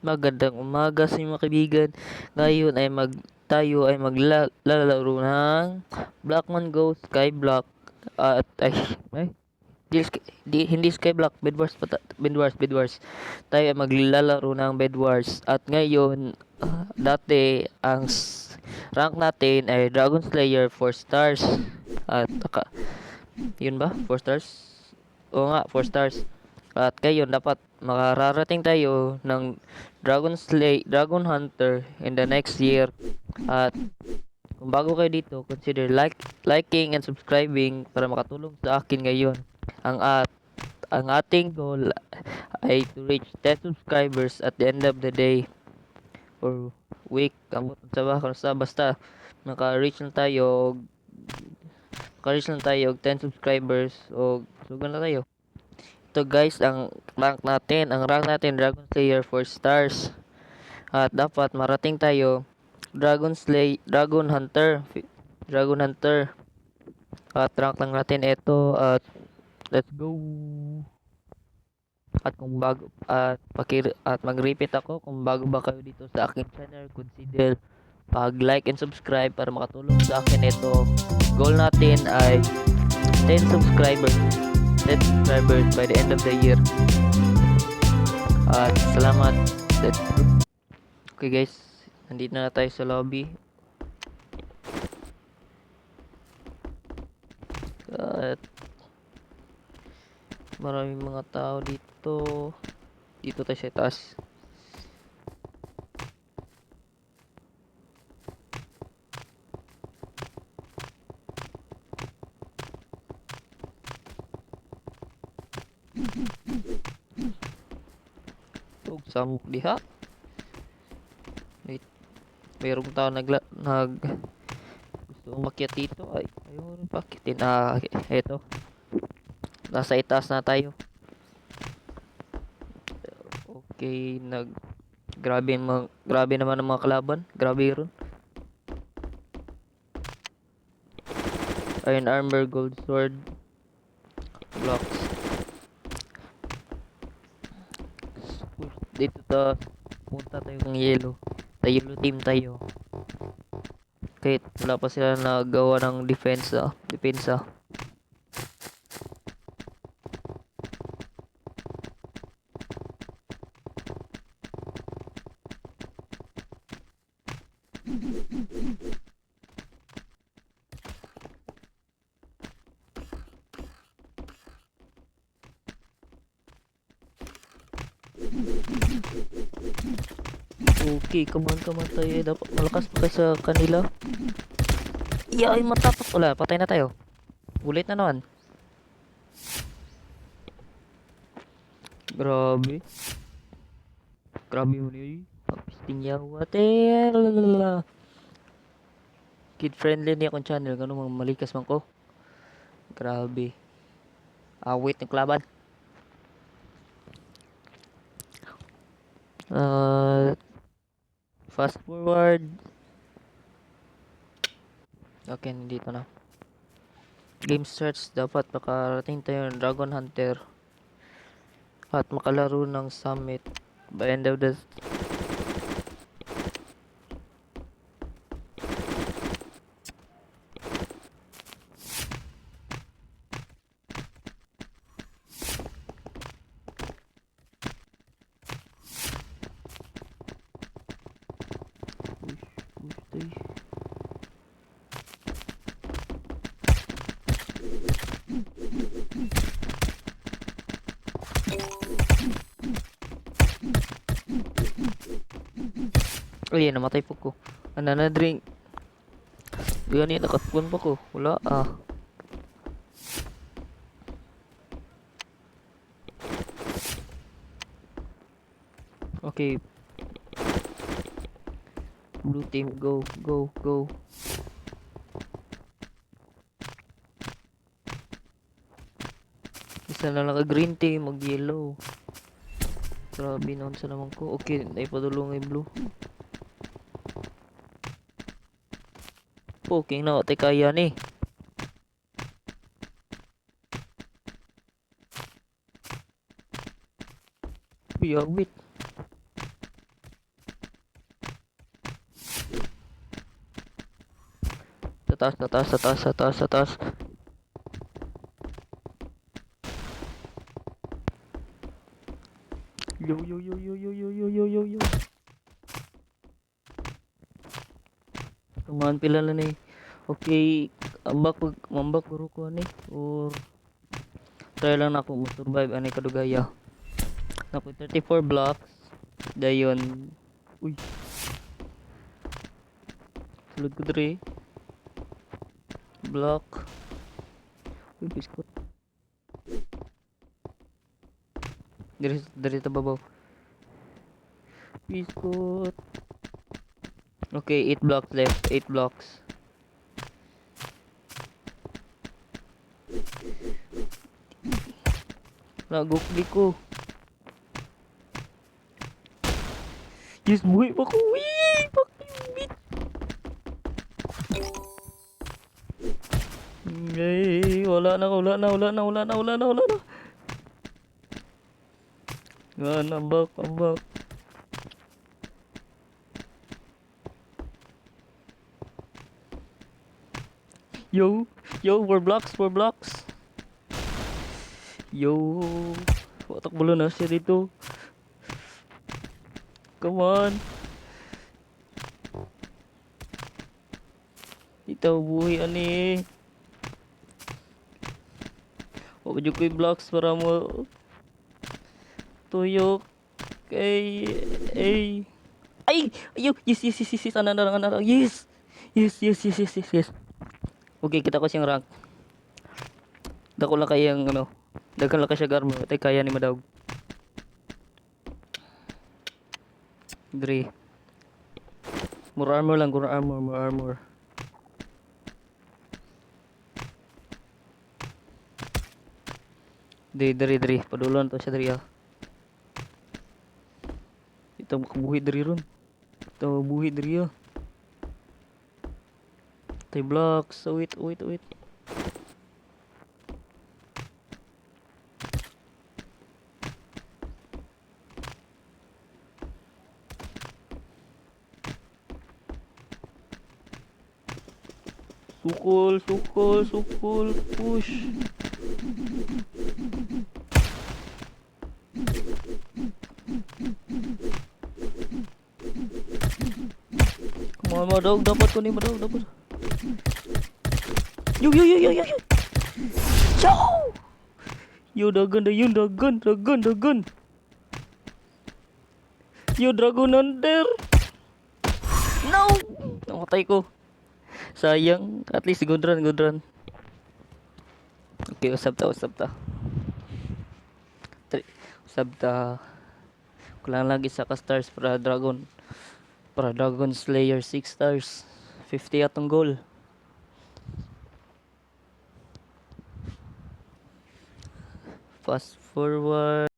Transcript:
Magandang umaga sa inyo mga kaibigan. Ngayon ay tayo ay maglalaro ng Blackmon Go Skyblock at ay hindi Skyblock, Bed Wars. Tayo ay maglalaro ng Bed Wars at ngayon dati rank natin ay Dragon Slayer 4 stars at yun ba? 4 stars? Oo nga, 4 stars. At ngayon dapat makararating tayo ng Dragon Hunter in the next year. At kung bago kayo dito, consider liking and subscribing para makatulong sa akin ngayon. Ang at ang ating goal ay to reach 10 subscribers at the end of the day or week. Kamot sa basta maka-reach lang tayo og 10 subscribers o sugan na tayo. Ito guys, ang rank natin Dragon Slayer 4 stars. At dapat marating tayo Dragon Hunter. Dragon Hunter. At rank lang natin ito at let's go. At kung bago at mag-repeat ako kung bago ba kayo dito sa aking channel, consider pag-like and subscribe para makatulong sa akin ito. Goal natin ay 10 subscribers. 10 subscribers by the end of the year. At salamat. Okay guys, nandito na tayo sa lobby. At maraming mga tao dito. Dito tayo sa taas. Tug samok diha. Wait. Mayroong tao gusto umakyat dito. Ay, ayaw rin pakitin. Eto. Nasa itaas na tayo. Okay, grabe naman ang mga kalaban. Grabe ron. Iron armor, gold sword, blocks. Dito punta tayo ng yellow. Yellow team tayo. Kahit wala pa sila nagawa ng depensa. Okay, come on tayo. Dapat malakas pa kayo sa kanila. Ay matapos. Wala, patay na tayo. Ulit na naman. Grabe. Grabe mo niya. Pisting yawa. Kid friendly niya akong channel. Ganun mga malikas man ko. Grabe. Awit ng kalaban. Fast forward. Okay, nandito na. Game starts. Dapat makarating tayo ng Dragon Hunter. At makalaro ng summit by end of the namatay po ko. Na drink. Gani nakaspawn pa ko. Wala Okay. Blue team, go. Isa na lang green team, mag yellow. Grabe naman sa naman ko. Okay, naipadulong yung blue. Poking na tay kaya ni. Wait. Sa taas, sa taas, sa taas, sa taas, sa taas. Yo, yo, yo, yo, yo, yo, yo, yo, yo, yo. Tumahan pila na ni. Okay, mambak puro ko ani. Or try lang na ako mo survive ani kadugaya. Napo 34 blocks. Dayon. Uy, sulod ko dre. Block. Uy, biskot. Diri ta babaw. Biskot. Okay, 8 blocks left. 8 blocks. Nagukli ko. Yes, buhay pa ko. Wee! Pakibit. Ay, wala na, wala na, wala na, wala na, wala na, wala na. Yan, ambak, ambak. Yo, yo, 4 blocks, 4 blocks. Yo, watak bulo na siya dito. Come on. Itaw buhay ani. O medyo ko yung blocks para mo tuyok. Kay, ay. Ay! Ayo! Yes, yes, yes, yes, yes. Ano, ano, ano, ano. Yes! Yes, yes, yes, yes, yes, yes. Okay, kita ko siyang rank. Dako lang kayang, ano. Dagan lang ka siya garmo. Tay kaya ni Madawg. Dre. More armor lang, more armor, more armor. Dre. Padulon to siya dre ah. Ito makabuhi dre ron. Ito buhi dre ah. Tay blocks. So wait. Sukul, push. Come on, Madawg, dapat ko ni Madawg, dapat. Yo. Yo, dagan. Yo, Dragon Hunter. No! Namatay ko. Sayang, at least good run. Okay, usab ta. Usab ta. Kulang lagi sa ka stars para Dragon. Para Dragon Slayer 6 stars. 50 atong goal. Fast forward.